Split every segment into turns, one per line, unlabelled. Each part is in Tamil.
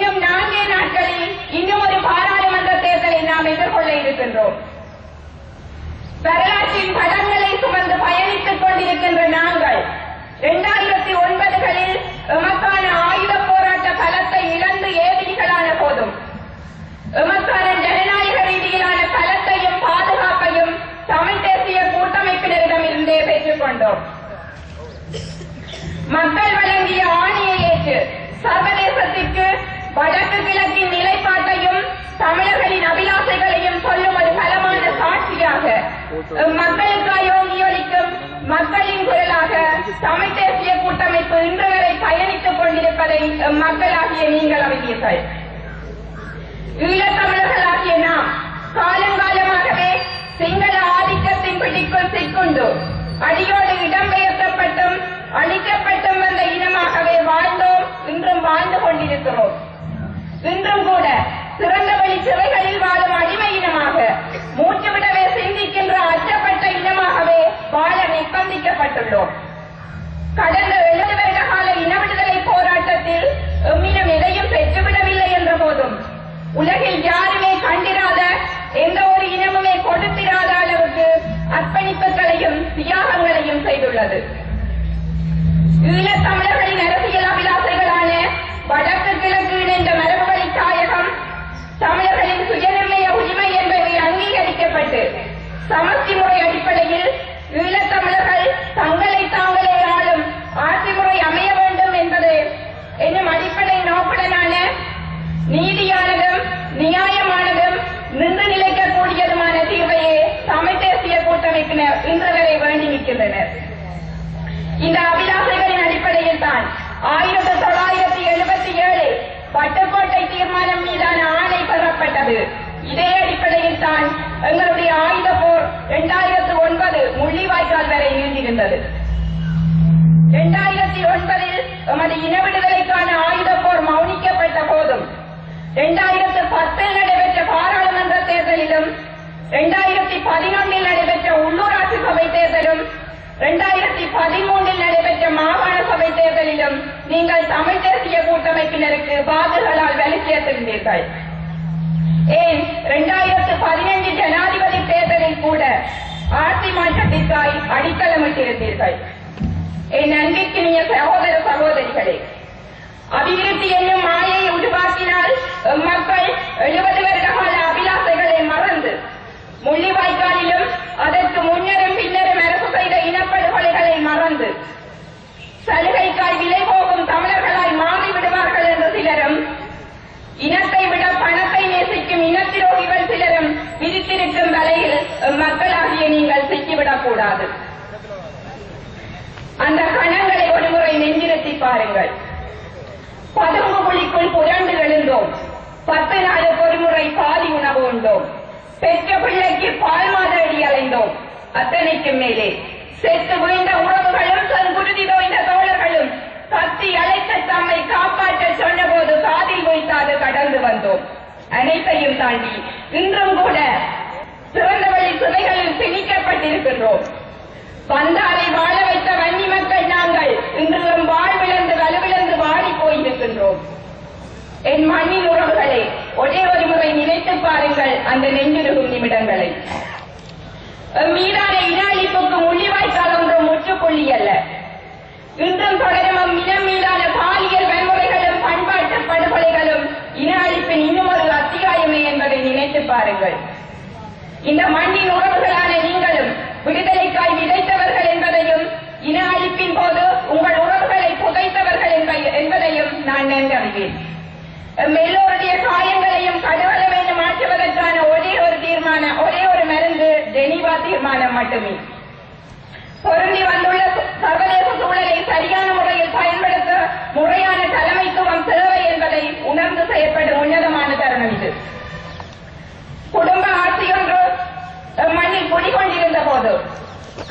இன்னும் 4 நாட்களில் இன்னும் ஒரு பாராளுமன்ற தேர்தலை நாம் எதிர்கொள்ள இருக்கின்றோம். வரலாற்றின் படங்களை சுமந்து பயணித்துக் கொண்டிருக்கின்ற நாங்கள் 2009களில் எமக்கான ஆயுத போராட்ட பலத்தை இழந்து ஏதிரிகளான போதும் எமக்கான ஜனநாயக ரீதியிலான பலத்தையும் பாதுகாப்பையும் தமிழ் தேசிய கூட்டமைப்பினரிடமிருந்தே பெற்றுக் கொண்டோம். மக்கள் வழங்கிய ஆணையை ஏற்று சர்வதேசத்திற்கு வடக்கு கிழக்கின் நிலைப்பாட்டையும் தமிழர்களின் அபிலாசைகளையும் சொல்லும் ஒரு பலமான சாட்சியாக மக்களுக்காய் ஓங்கியொலிக்கும் மக்களின் குரலாக தமிழ் தேசிய கூட்டமைப்பு இன்று வரை பயணித்துக் கொண்டிருப்பதை மக்களாகிய நீங்கள் அறிவீர்கள். ஈழத்தமிழர்களாகிய நாம் காலங்காலமாகவே சிங்கள ஆதிக்கத்தின் பிடிக்குள் சிக்குண்டு அடியோடு இடம்பெயர்த்தப்பட்டும் அழிக்கப்பட்டும் வந்த இனமாகவே வாழ்ந்தோம், இன்றும் வாழ்ந்து கொண்டிருக்கிறோம். இன்றும் கூட திறந்த வெளி சிறைகளில் வாழும் அடிமை இனமாக மூச்சுவிடவே சிந்திக்கின்ற அச்சப்பட்ட இனமாகவே வாழ நிர்பந்திக்கப்பட்டுள்ளோம். கடந்த 70 வருட கால இன விடுதலை போராட்டத்தில் எம்மினம் எதையும் பெற்றுவிடவில்லை என்ற போதும் உலகில் யாருமே கண்டிராத எந்த ஒரு இனமுமே கொடுத்திராத அளவுக்கு அர்ப்பணிப்புகளையும் தியாகங்களையும் செய்துள்ளது. ஈழத்தமிழர்களின் அரசியல் அபிலாசைகளான வடக்கு கிழக்கு இணைந்த மரபுவழி தாயகம், தமிழர்களின் சுயநிர்ணய உரிமை என்பவை அங்கீகரிக்கப்பட்டு சமஸ்தி முறை அடிப்படையில் ஈழத்தமிழர்கள் தங்களை தாங்களே ஆளும் ஆட்சி முறை அமைய வேண்டும் என்பது என்னும் அடிப்படை நோக்குடனான நீதியானதும் நியாயமானதும் நின்று நிலைக்கக்கூடியதுமான தீர்வையே தமிழ் தேசிய கூட்டமைப்பினர் இன்று வரை வேண்டி நிற்கின்றனர். இந்த அபிலாசைகளின் அடிப்படையில் தான் 1977 பட்டுக்கோட்டை தீர்மானம் மீதான ஆணை பெறப்பட்டது. இதே அடிப்படையில் தான் எங்களுடைய ஆயுத போர் 2009 முள்ளிவாய்க்கால் வரை நீண்டிருந்தது. 2009 எமது இன விடுதலைக்கான ஆயுத போர் மௌனிக்கப்பட்ட போதும் 2010 நடைபெற்ற பாராளுமன்ற தேர்தலிலும் 2011 நடைபெற்ற உள்ளூராட்சி சபை தேர்தலும் 2013 நடைபெற்ற மாகாண சபை தேர்தலிலும் நீங்கள் தமிழ் தேசிய கூட்டமைப்பினருக்கு வாக்குகளால் வலு சேர்த்திருந்தீர்கள். ஏன் 2015 ஜனாதிபதி தேர்தலில் கூட ஆட்சி மாற்றத்திற்காய் அடித்தளமிட்டிருந்தீர்கள். என் அன்பிற்கினிய சகோதர சகோதரிகளே, அபிவிருத்தி என்னும் மாயை உருவாக்கினால் மக்கள் 70 வருட கால அபிலாசைகளை மறந்து முள்ளிவாய்க்காலிலும் அதற்கு முன்னரும் பின்னரும் அரசு செய்த இனப்படுகொலைகளை மறந்து சலுகைக்காய் விலை போகும் தமிழர்களாய் மாறி விடுவார்கள் என்று சிலரும், இனத்தை விட பணத்தை நேசிக்கும் இனத்திரோகிகள் சிலரும் விதித்திருக்கும் வலையில் மக்களாகிய நீங்கள் சிக்கிவிடக் கூடாது. அந்த கணங்களை ஒருமுறை நெஞ்சிருத்தி பாருங்கள். பதுங்கு குழிக்குள் புரண்டு எழுந்தோம். 10 நாளுக்கு ஒருமுறை பாதி உணவு உண்டோம். பெற்ற பிள்ளைக்கு பால் மாதடி அலைந்தோம். அத்தனைக்கும் மேலே செத்து வீழ்ந்த உறவுகளும் குருதி தோய்ந்த தோழர்களும் கத்தி அழைத்த தம்மை காப்பாற்ற சொன்னபோது காதில் வைத்தாது கடந்து வந்தோம். அனைத்தையும் தாண்டி இன்றும் கூட திறந்த வழி சிறைகளில் திணிக்கப்பட்டிருக்கின்றோம். வந்தாரை வாழ வைத்த வன்னி மக்கள் நாங்கள் இன்றும் வாழ்விழந்து வலுவிழந்து வாடி போயிருக்கின்றோம். என் மண்ணின் உறவுகளை ஒரே ஒரு முறை நினைத்து பாருங்கள் அந்த நெஞ்சுருகும் நிமிடங்களை. மீதான இன அழிப்புக்கு முள்ளிவாய்க்கால் ஒன்றும் முற்றுப்புள்ளி அல்ல. இன்றும் தொடரும் இனம் மீதான பாலியல் வன்முறைகளும் பண்பாட்டு படுகொலைகளும் இன அழிப்பின் இன்னும் ஒரு அத்தியாயமே என்பதை நினைத்து பாருங்கள். இந்த மண்ணின் உறவுகளான நீங்களும் விடுதலைக்காய் விதைத்தவர்கள் என்பதையும் இன அழிப்பின் போது உங்கள் உறவுகளை புதைத்தவர்கள் என்பதையும் நான் நன்கறிவேன். எல்லோருடைய காயங்களையும் கடவுளம் என்று மாற்றுவதற்கான ஒரே ஒரு மருந்து ஜெனீவா தீர்மானம் மட்டுமே. பொருந்தி வந்துள்ள சர்வதேச சூழலை சரியான முறையில் பயன்படுத்த முறையான தலைமைத்துவம் தேவை என்பதை உணர்ந்து செயற்படும் உன்னதமான தருணம் இது. குடும்ப ஆட்சியொன்று மண்ணில் குடிகொண்டிருந்த போது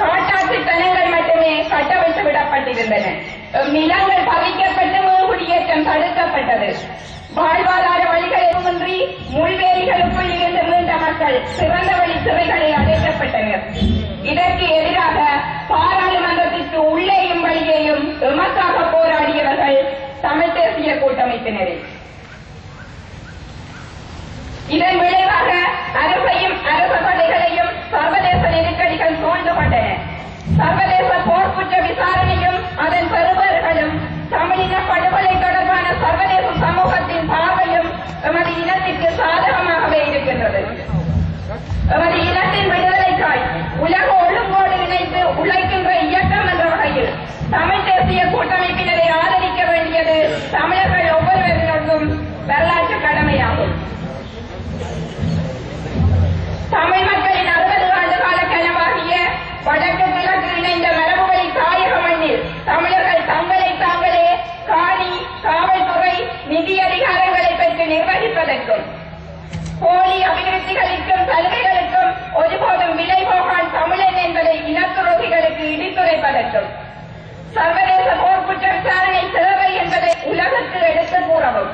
காட்டாட்சி தனங்கள் மட்டுமே கட்டவிழ்த்து விடப்பட்டிருந்தன. நிலங்கள் பறிக்கப்பட்டு குடியேற்றம் தடுக்கப்பட்டது. வாழ்வாதார வழிகள் எதுவுமின்றி முள்வேலிகளுக்குள் இருந்து மீண்ட மக்கள் சிறந்த வழி சிறைகளில் அடைக்கப்பட்டனர். இதற்கு எதிராக பாராளுமன்றத்திற்கு உள்ளேயும் வழியேயும் எமக்காக போராடியவர்கள் தமிழ் தேசிய கூட்டமைப்பினரே. சக்திகளுக்கும் சலுகைகளுக்கும் ஒருபோதும் விலை போகான் தமிழன் என்பதை இனத்துரோகிகளுக்கு இடித்துரைப்பதற்கும் சர்வதேச போர்க்குற்ற விசாரணை தேவை என்பதை உலகுக்கு எடுத்து கூறவும்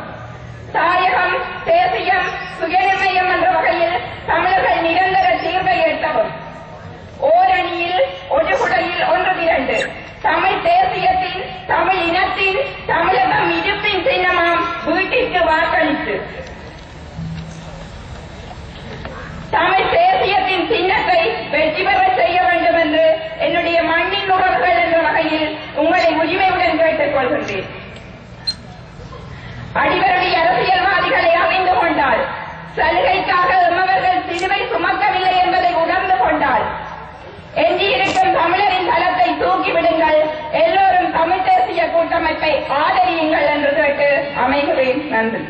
தாயகம் தேசியம் சுயநிர்ணயம் என்ற வகையில் தமிழர்கள் நிரந்தர தீர்வை எட்டவும் ஓரணியில் ஒரு குடையில் ஒன்று திரண்டு தமிழ் தேசியத்தின் தமிழ் இனத்தின் தமிழகம் இருப்பின் சின்னமாம் வீட்டிற்கு வாக்களித்து தமிழ் தேசியத்தின் சின்னத்தை வெற்றி பெற செய்ய வேண்டும் என்று என்னுடைய மண்ணின் உறவுகள் என்ற வகையில் உங்களை உரிமையுடன் கேட்டுக் கொள்கின்றேன். அடிவரடி அரசியல்வாதிகளை அறிந்து கொண்டால் சலுகைக்காக எம்மவர்கள் சிலுவை சுமக்கவில்லை என்பதை உணர்ந்து கொண்டால் எஞ்சியிருக்கும் தமிழரின் தளத்தை தூக்கிவிடுங்கள், எல்லோரும் தமிழ் தேசிய கூட்டமைப்பை ஆதரியுங்கள் என்று கேட்டு அமைகிறேன். நன்றி.